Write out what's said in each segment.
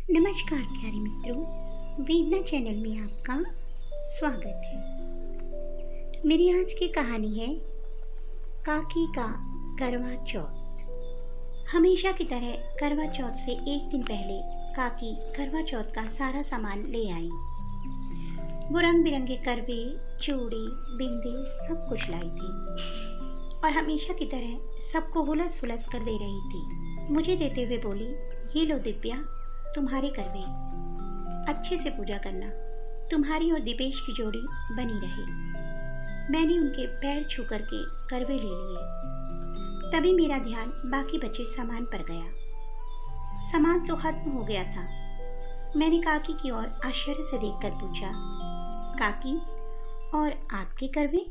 नमस्कार प्यारे मित्रों, वेदना चैनल में आपका स्वागत है। मेरी आज की कहानी है काकी का करवा चौथ। हमेशा की तरह करवा चौथ से एक दिन पहले काकी करवा चौथ का सारा सामान ले आई। वो रंग बिरंगे करवे, चूड़ी, बिंदी सब कुछ लाई थी और हमेशा की तरह सबको हुलस हुलस कर दे रही थी। मुझे देते हुए बोली, ये लो दिव्या, तुम्हारे करवे, अच्छे से पूजा करना, तुम्हारी और दीपेश की जोड़ी बनी रहे। मैंने उनके पैर छू करके करवे ले लिए। तभी मेरा ध्यान बाकी बचे सामान पर गया। सामान तो खत्म हो गया था। मैंने काकी की ओर आश्चर्य से देखकर पूछा, काकी, और आपके करवे?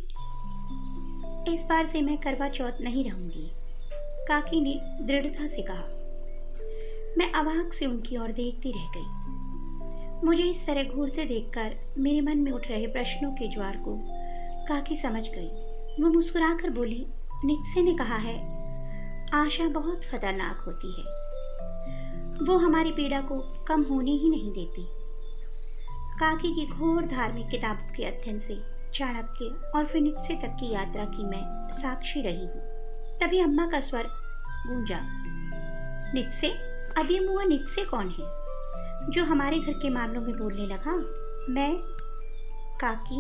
इस बार से मैं करवा चौथ नहीं रहूंगी, काकी ने दृढ़ता से कहा। मैं अवाक से उनकी ओर देखती रह गई। मुझे इस तरह घूरते देखकर मेरे मन में उठ रहे प्रश्नों के ज्वार को काकी समझ गई। वो मुस्कुराकर बोली, नित्से ने कहा है, आशा बहुत खतरनाक होती है, वो हमारी पीड़ा को कम होने ही नहीं देती। काकी की घोर धार्मिक किताबों के अध्ययन से चाणक्य और फिर नित्से तक की यात्रा की मैं साक्षी रही हूँ। तभी अम्मा का स्वर गूंजा, नित्से? अब ये मुआ नित्से कौन है जो हमारे घर के मामलों में बोलने लगा? मैं? काकी?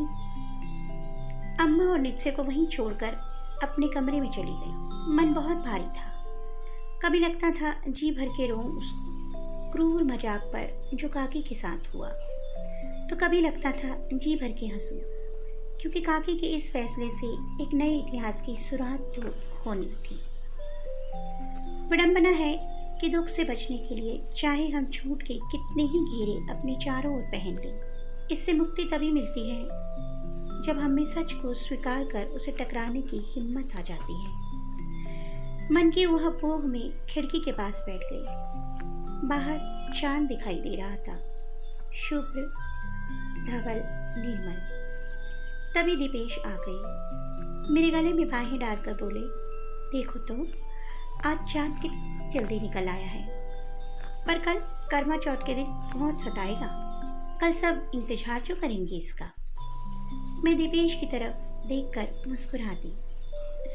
अम्मा और नित्से को वहीं छोड़कर अपने कमरे में चली गई। मन बहुत भारी था। कभी लगता था जी भर के रोऊं उस क्रूर मजाक पर जो काकी के साथ हुआ, तो कभी लगता था जी भर के हंसूं, क्योंकि काकी के इस फैसले से एक नए इतिहास की शुरुआत तो होनी थी। विडंबना है कि दुख से बचने के लिए चाहे हम झूठ के कितने ही घेरे अपने चारों ओर पहन लें, इससे मुक्ति तभी मिलती है जब हमें सच को स्वीकार कर उसे टकराने की हिम्मत आ जाती है। मन की वह पोह में खिड़की के पास बैठ गई। बाहर चांद दिखाई दे रहा था, शुभ्र, धवल, निर्मल। तभी दीपेश आ गई। मेरे गले में बाहें डालकर बोले, देखो तो आज चांद कितनी जल्दी निकल आया है, पर कल करवा चौथ के दिन बहुत सताएगा। कल सब इंतजार जो करेंगे इसका। मैं दीपेश की तरफ देखकर मुस्कुरा दी।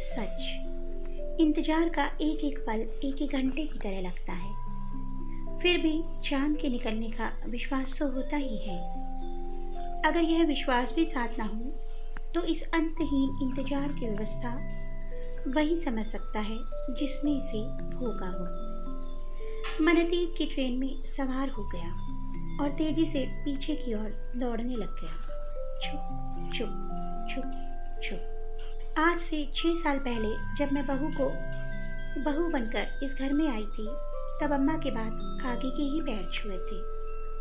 सच, इंतजार का एक एक पल एक एक घंटे की तरह लगता है। फिर भी चांद के निकलने का विश्वास तो होता ही है। अगर यह विश्वास भी साथ ना हो तो इस अंतहीन इंतजार की व्यवस्था वही समझ सकता है जिसने इसे भोगा हो। मनतीब की ट्रेन में सवार हो गया और तेजी से पीछे की ओर दौड़ने लग गया। छुप छुप छुप छुप। आज से 6 साल पहले जब मैं बहू बनकर इस घर में आई थी, तब अम्मा के बाद काकी के ही पैर छुए थे।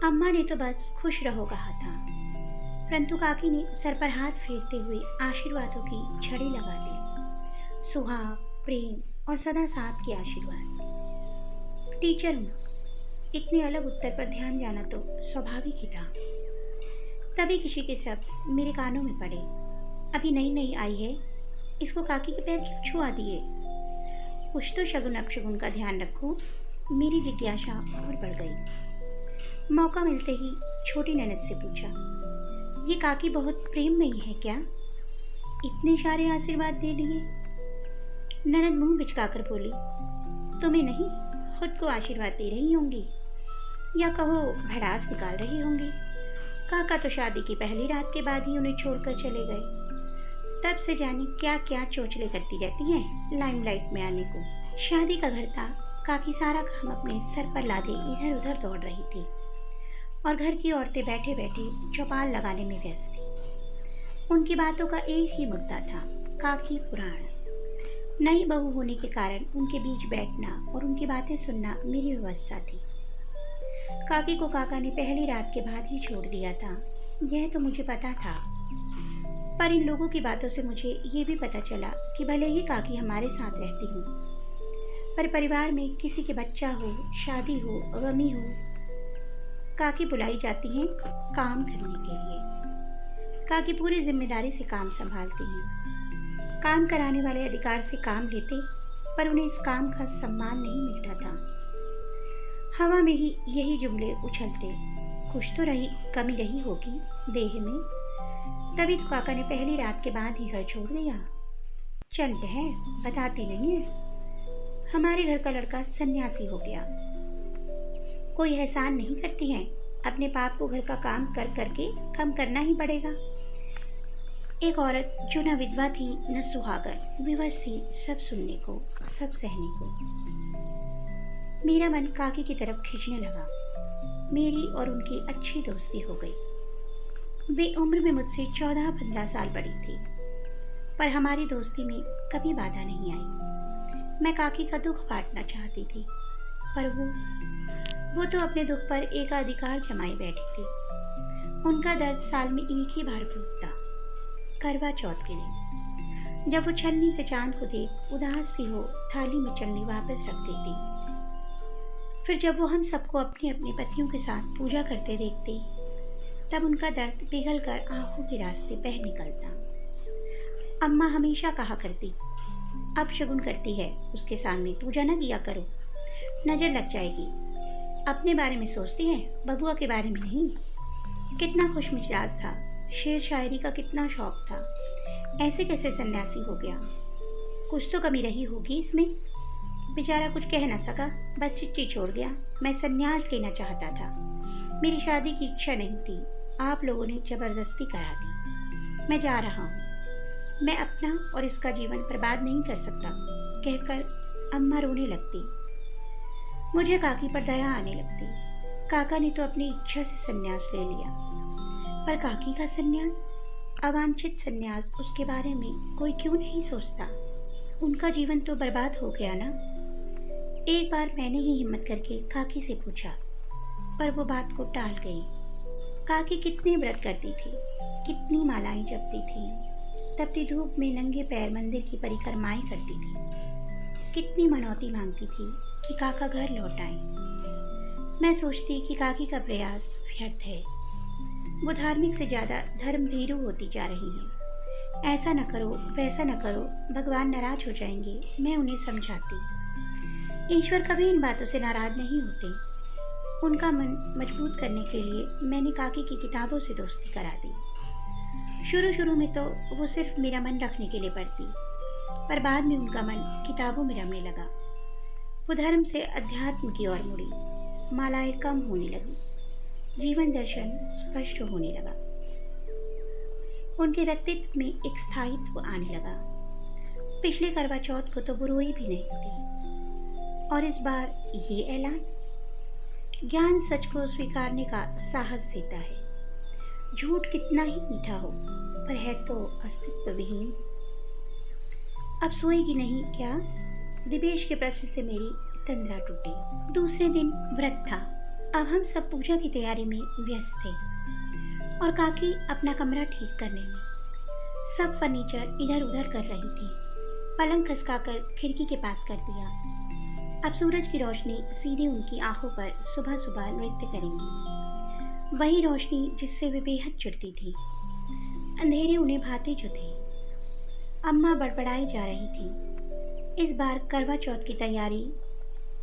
अम्मा ने तो बस खुश रहो कहा था, परंतु काकी ने सर पर हाथ फेरते हुए आशीर्वादों की झड़ी लगा दी। सुहाग, प्रेम और सदा साथ के आशीर्वाद। टीचर हूँ, इतने अलग उत्तर पर ध्यान जाना तो स्वाभाविक ही था। तभी किसी के शब्द मेरे कानों में पड़े, अभी नई नई आई है, इसको काकी के पैर क्यों छुआ दिए? कुछ तो शगुन अपशगुन का ध्यान रखो। मेरी जिज्ञासा और बढ़ गई। मौका मिलते ही छोटी ननद से पूछा, ये काकी बहुत प्रेम में ही है क्या? इतने सारे आशीर्वाद दे दिए। ननद मुंह बिचकाकर बोली, तुम्हें नहीं, खुद को आशीर्वाद दे रही होंगी, या कहो भड़ास निकाल रही होंगी। काका तो शादी की पहली रात के बाद ही उन्हें छोड़कर चले गए। तब से जाने क्या क्या चोचले करती रहती हैं लाइमलाइट में आने को। शादी का घर था, काकी सारा काम अपने सर पर लादे इधर उधर दौड़ रही थी और घर की औरतें बैठे बैठे चौपाल लगाने में व्यस्त थी। उनकी बातों का एक ही मुद्दा था, काकी पुराण। नई बहू होने के कारण उनके बीच बैठना और उनकी बातें सुनना मेरी व्यवस्था थी। काकी को काका ने पहली रात के बाद ही छोड़ दिया था, यह तो मुझे पता था, पर इन लोगों की बातों से मुझे ये भी पता चला कि भले ही काकी हमारे साथ रहती हूँ, पर परिवार में किसी के बच्चा हो, शादी हो, गमी हो, काकी बुलाई जाती हैं काम करने के लिए। काकी पूरी जिम्मेदारी से काम संभालती हैं। काम कराने वाले अधिकार से काम लेते, पर उन्हें इस काम का सम्मान नहीं मिलता था। हवा में ही यही जुमले उछलते। कुछ तो कमी रही होगी देह में, तभी तो काका ने पहली रात के बाद ही घर छोड़ दिया। चलते हैं, बताती नहीं है, हमारे घर का लड़का सन्यासी हो गया। कोई एहसान नहीं करती है, अपने पाप को घर का काम कर करके कम करना ही पड़ेगा। एक औरत जो न विधवा थी न सुहागन, विवश थी, सब सुनने को, सब सहने को। मेरा मन काकी की तरफ खींचने लगा। मेरी और उनकी अच्छी दोस्ती हो गई। वे उम्र में मुझसे 14-15 साल बड़ी थी, पर हमारी दोस्ती में कभी बाधा नहीं आई। मैं काकी का दुख बांटना चाहती थी, पर वो तो अपने दुख पर एकाधिकार जमाई बैठी थी। उनका दर्द साल में एक ही बार फूटता, करवा चौथ के दिन, जब वो छलनी से चांद को देख उदास सी हो थाली में चलनी वापस रख देती। फिर जब वो हम सबको अपने अपने पतियों के साथ पूजा करते देखती, तब उनका दर्द पिघल कर आंखों के रास्ते बह निकलता। अम्मा हमेशा कहा करती, अब शगुन करती है, उसके सामने पूजा न किया करो, नजर लग जाएगी। अपने बारे में सोचती है, बबुआ के बारे में नहीं। कितना खुश मिजाज था, शेर शायरी का कितना शौक था, ऐसे कैसे सन्यासी हो गया? कुछ तो कमी रही होगी इसमें। बेचारा कुछ कह न सका, बस चिट्ठी छोड़ गया। मैं सन्यास लेना चाहता था, मेरी शादी की इच्छा नहीं थी, आप लोगों ने जबरदस्ती करा दी। मैं जा रहा हूँ, मैं अपना और इसका जीवन बर्बाद नहीं कर सकता, कहकर अम्मा रोने लगती। मुझे काकी पर दया आने लगती। काका ने तो अपनी इच्छा से सन्यास ले लिया, पर काकी का सन्यास, अवांछित सन्यास, उसके बारे में कोई क्यों नहीं सोचता? उनका जीवन तो बर्बाद हो गया ना। एक बार मैंने ही हिम्मत करके काकी से पूछा, पर वो बात को टाल गई। काकी कितने व्रत करती थी, कितनी मालाएं जपती थी, तपती धूप में नंगे पैर मंदिर की परिक्रमाएं करती थी, कितनी मनौती मांगती थी कि काका घर लौट आए। मैं सोचती कि काकी का प्रयास व्यर्थ है, वो धार्मिक से ज़्यादा धर्म भीरू होती जा रही है। ऐसा न करो, वैसा न करो, भगवान नाराज हो जाएंगे, मैं उन्हें समझाती। ईश्वर कभी इन बातों से नाराज नहीं होते। उनका मन मजबूत करने के लिए मैंने काकी की किताबों से दोस्ती करा दी। शुरू में तो वो सिर्फ मेरा मन रखने के लिए पढ़ती, पर बाद में उनका मन किताबों में रमने लगा। वो धर्म से अध्यात्म की ओर मुड़ी, मालाएं कम होने लगी, जीवन दर्शन स्पष्ट होने लगा, उनके व्यक्तित्व में एक स्थायित्व आने लगा। पिछले करवा चौथ को तो वो रोई भी नहीं थी, और इस बार ये ऐलान। ज्ञान सच को स्वीकारने का साहस देता है। झूठ कितना ही मीठा हो, पर है तो अस्तित्व विहीन। अब सोएगी नहीं क्या? दिवेश के प्रश्न से मेरी तंद्रा टूटी। दूसरे दिन व्रत था। अब हम सब पूजा की तैयारी में व्यस्त थे और काकी अपना कमरा ठीक करने में। सब फर्नीचर इधर उधर कर रही थी। पलंग खसकाकर खिड़की के पास कर दिया। अब सूरज की रोशनी सीधे उनकी आंखों पर सुबह सुबह नृत्य करेंगी, वही रोशनी जिससे वे बेहद चिढ़ती थी। अंधेरे उन्हें भाते जो थे। अम्मा बड़बड़ाई जा रही थी। इस बार करवा चौथ की तैयारी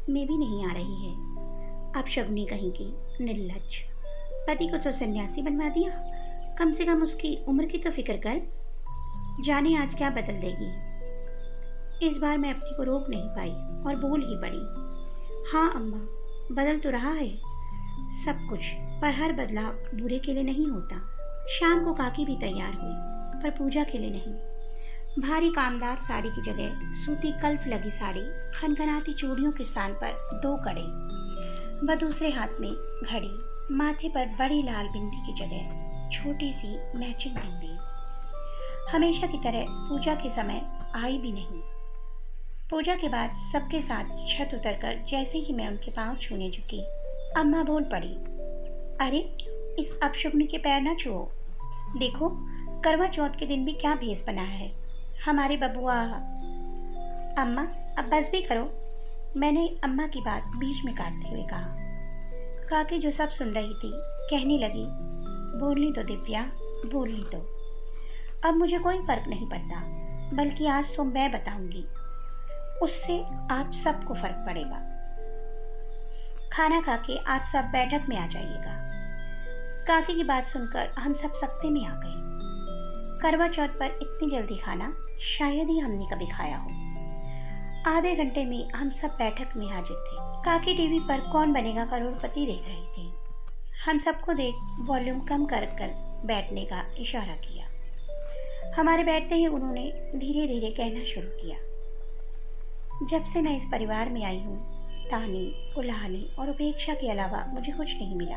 में भी नहीं आ रही है। अब शगुनी कहेंगी, निर्लज्ज, पति को तो सन्यासी बनवा दिया, कम से कम उसकी उम्र की तो फिक्र कर, जाने आज क्या बदल देगी। इस बार मैं अपनी को रोक नहीं पाई और बोल ही पड़ी, हाँ अम्मा, बदल तो रहा है सब कुछ, पर हर बदलाव बुरे के लिए नहीं होता। शाम को काकी भी तैयार हुई, पर पूजा के लिए नहीं। भारी कामदार साड़ी की जगह सूती कल्फ लगी साड़ी, खनखनाती चूड़ियों के स्थान पर 2 कड़े, व दूसरे हाथ में घड़ी, माथे पर बड़ी लाल बिंदी की जगह छोटी सी मैचिंग बिंदी। हमेशा की तरह पूजा के समय आई भी नहीं। पूजा के बाद सबके साथ छत उतरकर जैसे ही मैं उनके पांव छूने झुकी, अम्मा बोल पड़ी, अरे इस अपशगुनी के पैर न छुओ, देखो करवा चौथ के दिन भी क्या भेष बना है हमारे बबुआ। अम्मा अब बस भी करो, मैंने अम्मा की बात बीच में काटते हुए कहा। काकी जो सब सुन रही थी कहने लगी, बोलनी तो दिव्या, बोलनी तो। अब मुझे कोई फर्क नहीं पड़ता, बल्कि आज तो मैं बताऊंगी, उससे आप सबको फर्क पड़ेगा। खाना खा के आप सब बैठक में आ जाइएगा। काकी की बात सुनकर हम सब सकते में आ गए। करवा चौथ पर इतनी जल्दी खाना शायद ही हमने कभी खाया हो। आधे घंटे में हम सब बैठक में हाजिर थे। काकी टीवी पर कौन बनेगा करोड़पति देख रही थी। हम सबको देख वॉल्यूम कम कर बैठने का इशारा किया। हमारे बैठते ही उन्होंने धीरे धीरे कहना शुरू किया, जब से मैं इस परिवार में आई हूँ, ताने, उल्हाने और उपेक्षा के अलावा मुझे कुछ नहीं मिला।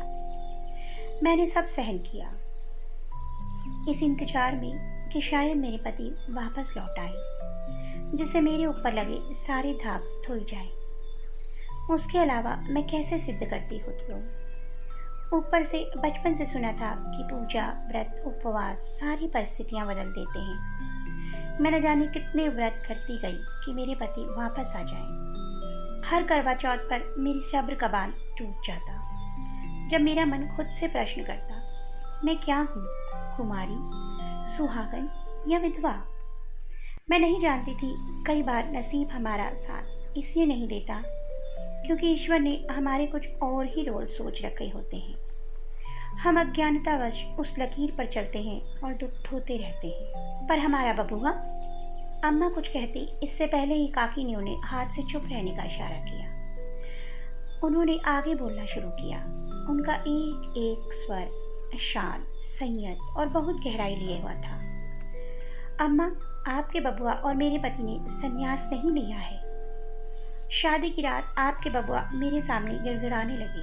मैंने सब सहन किया, इस इंतजार में कि शायद मेरे पति वापस लौट आए, जिससे मेरे ऊपर लगे सारे धाग धुल जाए। उसके अलावा मैं कैसे सिद्ध करती खुद को। ऊपर से बचपन से सुना था कि पूजा, व्रत, उपवास सारी परिस्थितियां बदल देते हैं। मैं न जाने कितने व्रत करती गई कि मेरे पति वापस आ जाए। हर करवा चौथ पर मेरी सब्र का बांध टूट जाता, जब मेरा मन खुद से प्रश्न करता, मैं क्या हूँ, कुमारी, सुहागन या विधवा? मैं नहीं जानती थी कई बार नसीब हमारा साथ इसलिए नहीं देता क्योंकि ईश्वर ने हमारे कुछ और ही रोल सोच रखे होते हैं। हम अज्ञानतावश उस लकीर पर चलते हैं और दुख ढोते रहते हैं। पर हमारा बबुआ, अम्मा कुछ कहती इससे पहले ही काकी ने उन्हें हाथ से चुप रहने का इशारा किया। उन्होंने आगे बोलना शुरू किया। उनका एक एक स्वर शांत, संयत और बहुत गहराई लिए हुआ था। अम्मा, आपके बबुआ और मेरे पति ने संन्यास नहीं लिया है। शादी की रात आपके बबुआ मेरे सामने गिड़गिड़ाने लगे,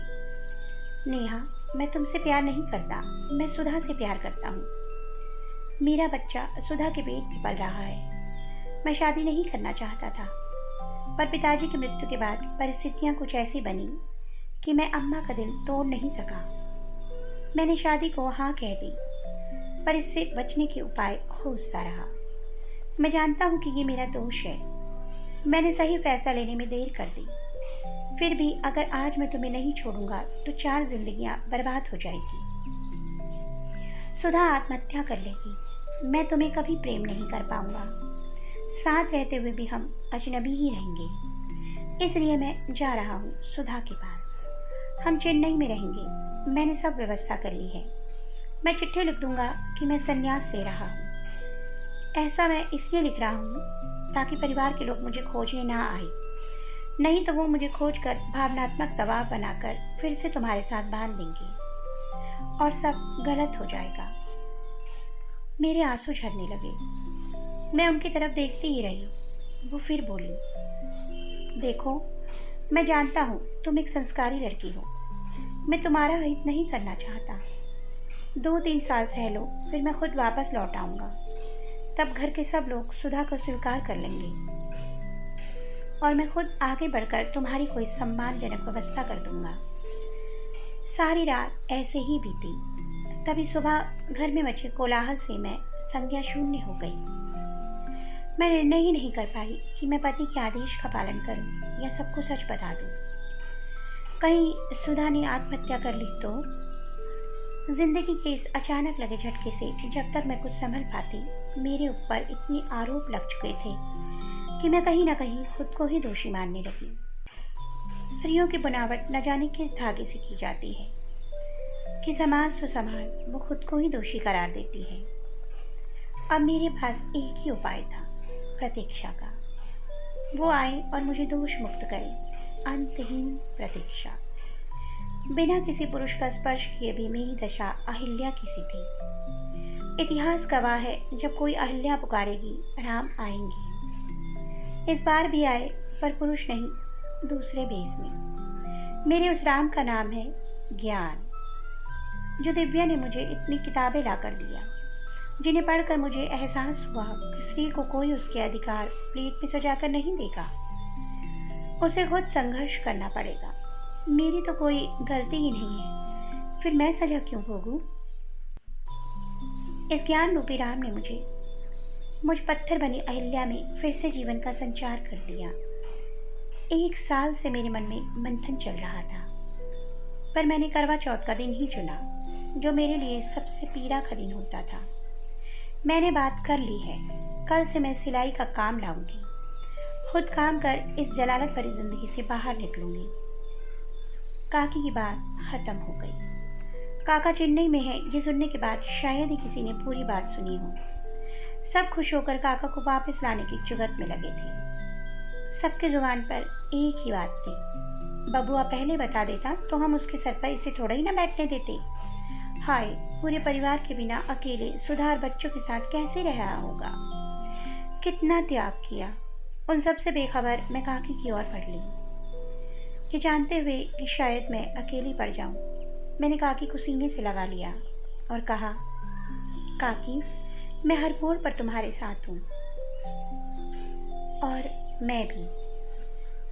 नेहा, मैं तुमसे प्यार नहीं करता, मैं सुधा से प्यार करता हूँ। मेरा बच्चा सुधा के पेट में पल रहा है। मैं शादी नहीं करना चाहता था, पर पिताजी की मृत्यु के बाद परिस्थितियाँ कुछ ऐसी बनी कि मैं अम्मा का दिल तोड़ नहीं सका। मैंने शादी को हाँ कह दी, पर इससे बचने के उपाय खोजता रहा। मैं जानता हूँ कि ये मेरा दोष है। मैंने सही फैसला लेने में देर कर दी। फिर भी अगर आज मैं तुम्हें नहीं छोड़ूंगा तो 4 जिंदगियां बर्बाद हो जाएगी। सुधा आत्महत्या कर लेगी। मैं तुम्हें कभी प्रेम नहीं कर पाऊंगा। साथ रहते हुए भी हम अजनबी ही रहेंगे। इसलिए मैं जा रहा हूँ सुधा के पास। हम चेन्नई में रहेंगे। मैंने सब व्यवस्था कर ली है। मैं चिट्ठी लिख दूंगा कि मैं संन्यास ले रहा हूँ। ऐसा मैं इसलिए लिख रहा हूँ ताकि परिवार के लोग मुझे खोजने ना आए, नहीं तो वो मुझे खोजकर भावनात्मक दबाव बनाकर फिर से तुम्हारे साथ बांध देंगे और सब गलत हो जाएगा। मेरे आंसू झरने लगे। मैं उनकी तरफ देखती ही रही। वो फिर बोली, देखो, मैं जानता हूँ तुम एक संस्कारी लड़की हो। मैं तुम्हारा हित नहीं करना चाहता। 2-3 साल सह लो, फिर मैं खुद वापस लौट आऊँगा। तब घर के सब लोग सुधा को स्वीकार कर लेंगे और मैं खुद आगे बढ़कर तुम्हारी कोई सम्मानजनक व्यवस्था कर दूंगा। सारी रात ऐसे ही बीती। तभी सुबह घर में मचे कोलाहल से मैं संज्ञा शून्य हो गई। मैं निर्णय ही नहीं कर पाई कि मैं पति के आदेश का पालन करूं या सबको सच बता दूं। कहीं सुधा ने आत्महत्या कर ली तो? जिंदगी के इस अचानक लगे झटके से जब तक मैं कुछ संभल पाती, मेरे ऊपर इतने आरोप लग चुके थे कि मैं कहीं ना कहीं खुद को ही दोषी मानने लगी। स्त्रियों की बनावट न जाने किस धागे से की जाती है कि समाज सुसमाज वो खुद को ही दोषी करार देती है। अब मेरे पास एक ही उपाय था, प्रतीक्षा का। वो आए और मुझे दोष मुक्त करे। अंतहीन प्रतीक्षा। बिना किसी पुरुष का स्पर्श किए भी मेरी दशा अहिल्या की सी थी। इतिहास गवाह है, जब कोई अहिल्या पुकारेगी, राम आएंगे। इस बार भी आए, पर पुरुष नहीं, दूसरे भेष में। मेरे उस राम का नाम है ज्ञान, जो दिव्या ने मुझे इतनी किताबें लाकर दिया, जिन्हें पढ़कर मुझे एहसास हुआ कि स्त्री को कोई उसके अधिकार प्लेट में सजाकर नहीं देगा। उसे खुद संघर्ष करना पड़ेगा। मेरी तो कोई गलती ही नहीं है, फिर मैं सजा क्यों भोगूं? इस ज्ञान रूपी राम ने मुझ पत्थर बनी अहिल्या में फिर से जीवन का संचार कर दिया। 1 साल से मेरे मन में मंथन चल रहा था, पर मैंने करवा चौथ का दिन ही चुना, जो मेरे लिए सबसे पीड़ा का दिन होता था। मैंने बात कर ली है, कल से मैं सिलाई का काम लाऊंगी। खुद काम कर इस जलालत भरी जिंदगी से बाहर निकलूंगी। काकी की बात खत्म हो गई। काका चेन्नई में है, ये सुनने के बाद शायद ही किसी ने पूरी बात सुनी हो। सब खुश होकर काका को वापस लाने की जुगत में लगे थे। सबके जुबान पर एक ही बात थी, बबुआ पहले बता देता तो हम उसके सर पर इसे थोड़ा ही ना बैठने देते। हाय, पूरे परिवार के बिना अकेले सुधार बच्चों के साथ कैसे रहा होगा। कितना त्याग किया। उन सब से बेखबर मैं काकी की ओर बढ़ ली, ये जानते हुए कि शायद मैं अकेली पड़ जाऊं। मैंने काकी को सीने से लगा लिया और कहा, काकी, मैं हर मोड़ पर तुम्हारे साथ हूँ। और मैं भी,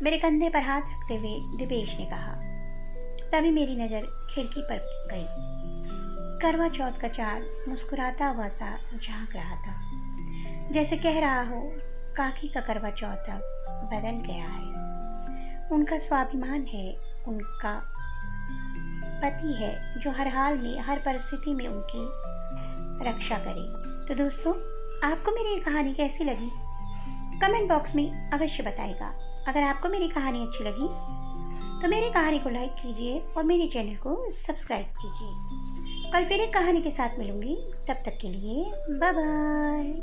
मेरे कंधे पर हाथ रखते हुए दिपेश ने कहा। तभी मेरी नज़र खिड़की पर गई। करवा चौथ का चाँद मुस्कुराता हुआ सा झांक रहा था, जैसे कह रहा हो, काकी का करवा चौथ अब बदल गया है। उनका स्वाभिमान है, उनका पति है जो हर हाल में, हर परिस्थिति में उनकी रक्षा करे। तो दोस्तों, आपको मेरी ये कहानी कैसी लगी कमेंट बॉक्स में अवश्य बताइएगा। अगर आपको मेरी कहानी अच्छी लगी तो मेरी कहानी को लाइक कीजिए और मेरे चैनल को सब्सक्राइब कीजिए। कल फिर एक कहानी के साथ मिलूंगी, तब तक के लिए बाय बाय।